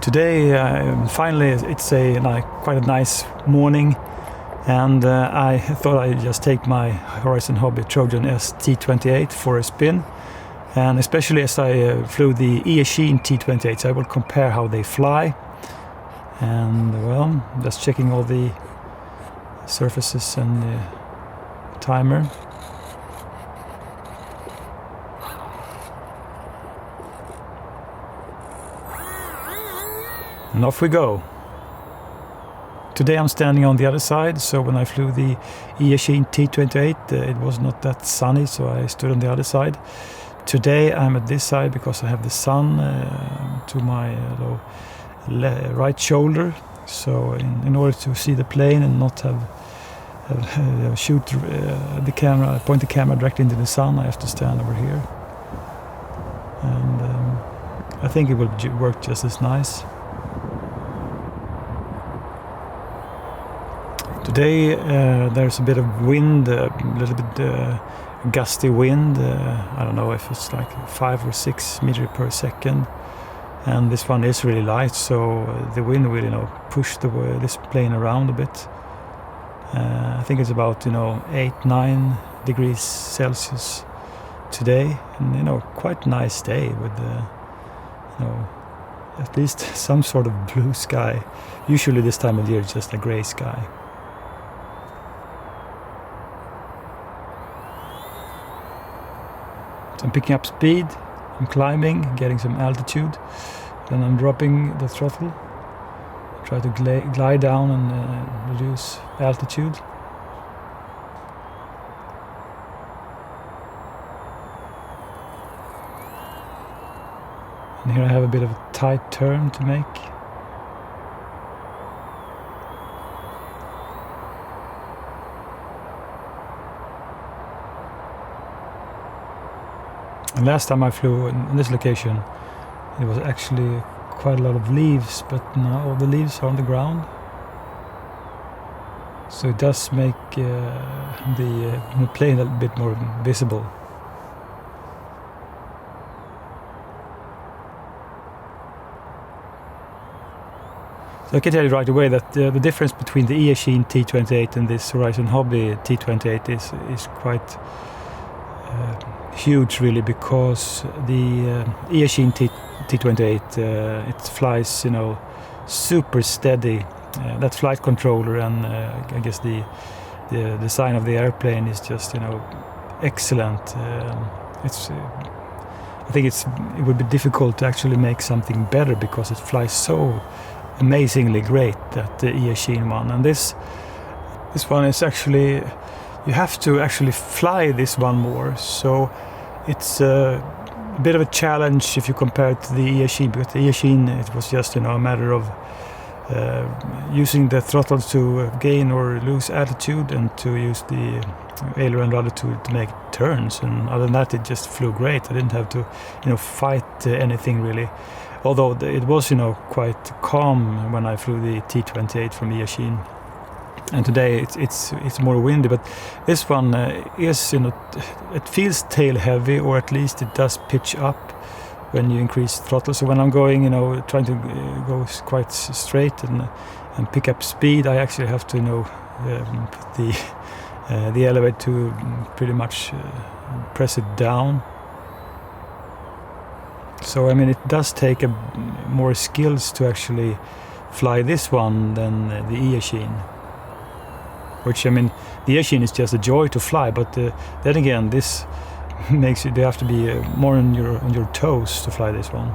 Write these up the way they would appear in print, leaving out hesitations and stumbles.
Today, finally, it's quite a nice morning, and I thought I'd just take my Hobbyzone Hobby Trojan T-28 for a spin, and especially as I flew the Eachine T-28, so I will compare how they fly, and well, just checking all the surfaces and the timer. And off we go. Today I'm standing on the other side, so when I flew the Eachine T-28 it was not that sunny, so I stood on the other side. Today I'm at this side because I have the sun to my right shoulder, so in order to see the plane and not have shoot the camera, point the camera directly into the sun, I have to stand over here, and I think it will work just as nice. Today there's a bit of wind, a little bit gusty wind. I don't know if it's like 5 or 6 meters per second, and this one is really light, so the wind will push this plane around a bit. I think it's about 8-9 degrees Celsius today, and quite nice day with at least some sort of blue sky. Usually this time of year it's just a gray sky. I'm picking up speed, I'm climbing, getting some altitude, then I'm dropping the throttle, try to glide down and reduce altitude. And here I have a bit of a tight turn to make. And last time I flew in this location, it was actually quite a lot of leaves, but now all the leaves are on the ground. So it does make the plane a bit more visible. So I can tell you right away that the difference between the Eachine T-28 and this Hobbyzone Hobby T-28 is quite huge, really, because the Eachine T-28 it flies super steady. That flight controller and I guess the design of the airplane is just excellent. I think it would be difficult to actually make something better because it flies so amazingly great, that the Eachine one. And this one is actually, you have to actually fly this one more, so it's a bit of a challenge if you compare it to the Eachine, because the Eachine, it was just a matter of using the throttle to gain or lose altitude and to use the aileron rudder to make turns, and other than that it just flew great. I didn't have to fight anything really, although it was quite calm when I flew the T-28 from Eachine. And today it's more windy, but this one is it feels tail heavy, or at least it does pitch up when you increase throttle. So when I'm going trying to go quite straight and pick up speed, I actually have to put the elevator to pretty much press it down. So I mean, it does take more skills to actually fly this one than the Eachine. Which, I mean, the Eachine is just a joy to fly, but then again, this makes you have to be more on your toes to fly this one.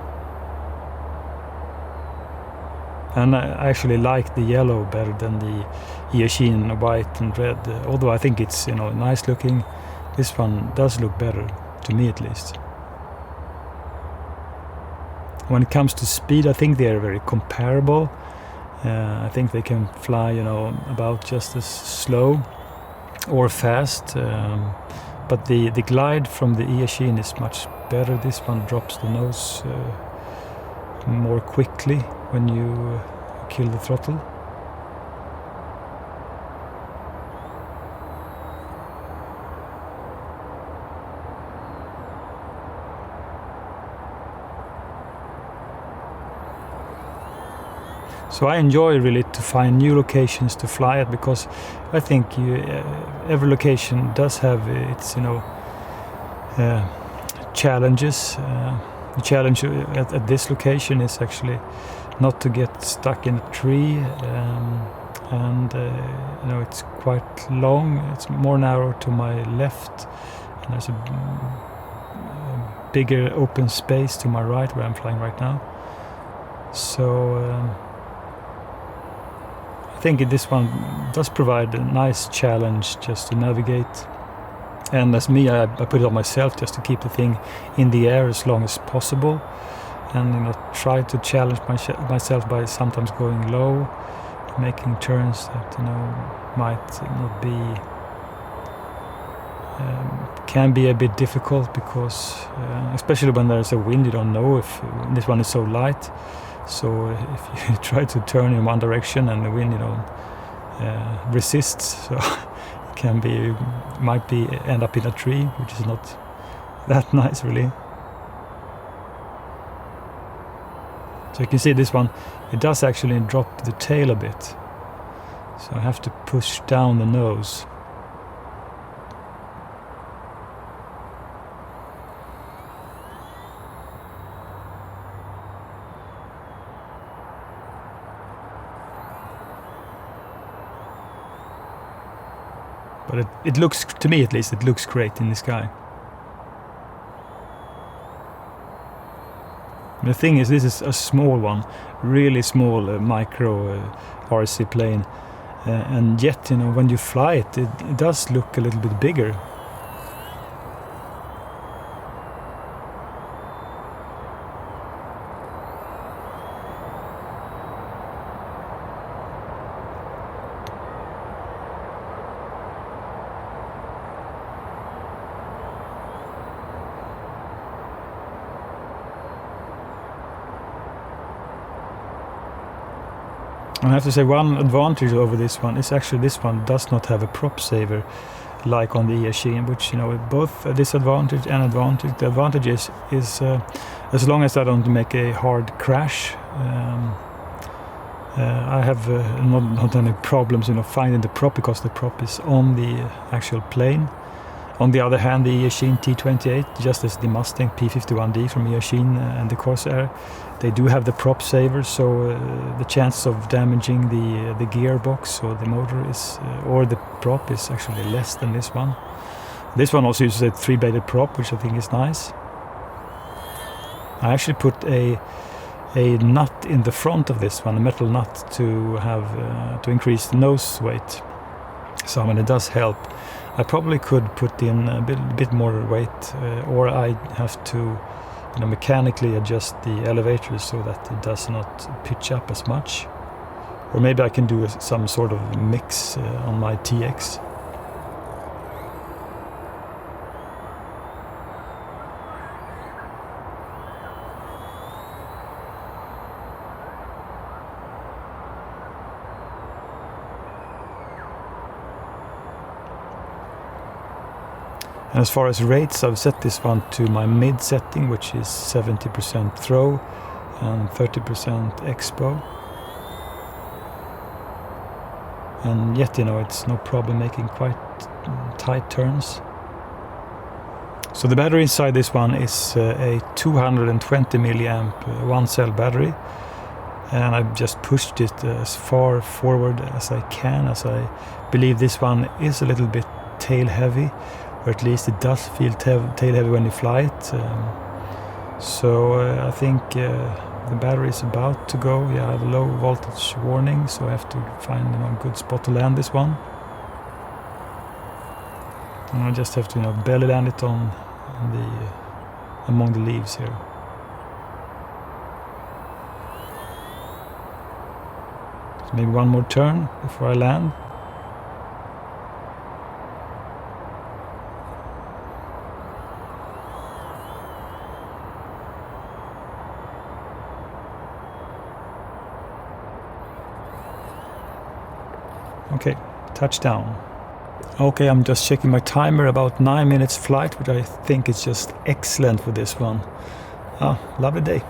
And I actually like the yellow better than the Eachine white and red. Although I think it's nice looking, this one does look better, to me at least. When it comes to speed, I think they are very comparable. I think they can fly, about just as slow or fast, but the glide from the Eachine is much better. This one drops the nose more quickly when you kill the throttle. So I enjoy really to find new locations to fly at, because I think every location does have its challenges. The challenge at this location is actually not to get stuck in a tree, and it's quite long. It's more narrow to my left, and there's a bigger open space to my right where I'm flying right now. So I think this one does provide a nice challenge just to navigate. And as me, I put it on myself just to keep the thing in the air as long as possible, and try to challenge myself by sometimes going low, making turns that might not be can be a bit difficult, because especially when there's a wind, you don't know if this one is so light. So if you try to turn in one direction and the wind resists, so it might end up in a tree, which is not that nice really. So you can see this one, it does actually drop the tail a bit, so I have to push down the nose. But it looks, to me at least, it looks great in the sky. The thing is, this is a small one, really small micro RC plane, and yet when you fly it, it does look a little bit bigger. I have to say, one advantage over this one is actually this one does not have a prop saver like on the Eachine, which both a disadvantage and advantage. The advantage is as long as I don't make a hard crash, I have not any problems finding the prop, because the prop is on the actual plane. On the other hand, the Eachine T-28, just as the Mustang P51D from Eachine and the Corsair, they do have the prop saver, so the chance of damaging the gearbox or the motor or the prop is actually less than this one. This one also uses a 3-bladed prop, which I think is nice. I actually put a nut in the front of this one, a metal nut, to have to increase the nose weight. So it does help. I probably could put in a bit more weight, or I have to mechanically adjust the elevator so that it does not pitch up as much. Or maybe I can do some sort of mix on my TX. And as far as rates, I've set this one to my mid setting, which is 70% throw and 30% expo. And yet, it's no problem making quite tight turns. So the battery inside this one is a 220 milliamp one-cell battery. And I've just pushed it as far forward as I can, as I believe this one is a little bit tail heavy. Or at least it does feel tail heavy when you fly it. So I think the battery is about to go. Yeah, I have a low voltage warning, so I have to find a good spot to land this one. And I just have to belly land it on among the leaves here. So maybe one more turn before I land. Okay, touchdown. Okay, I'm just checking my timer, about 9 minutes flight, which I think is just excellent for this one. Lovely day.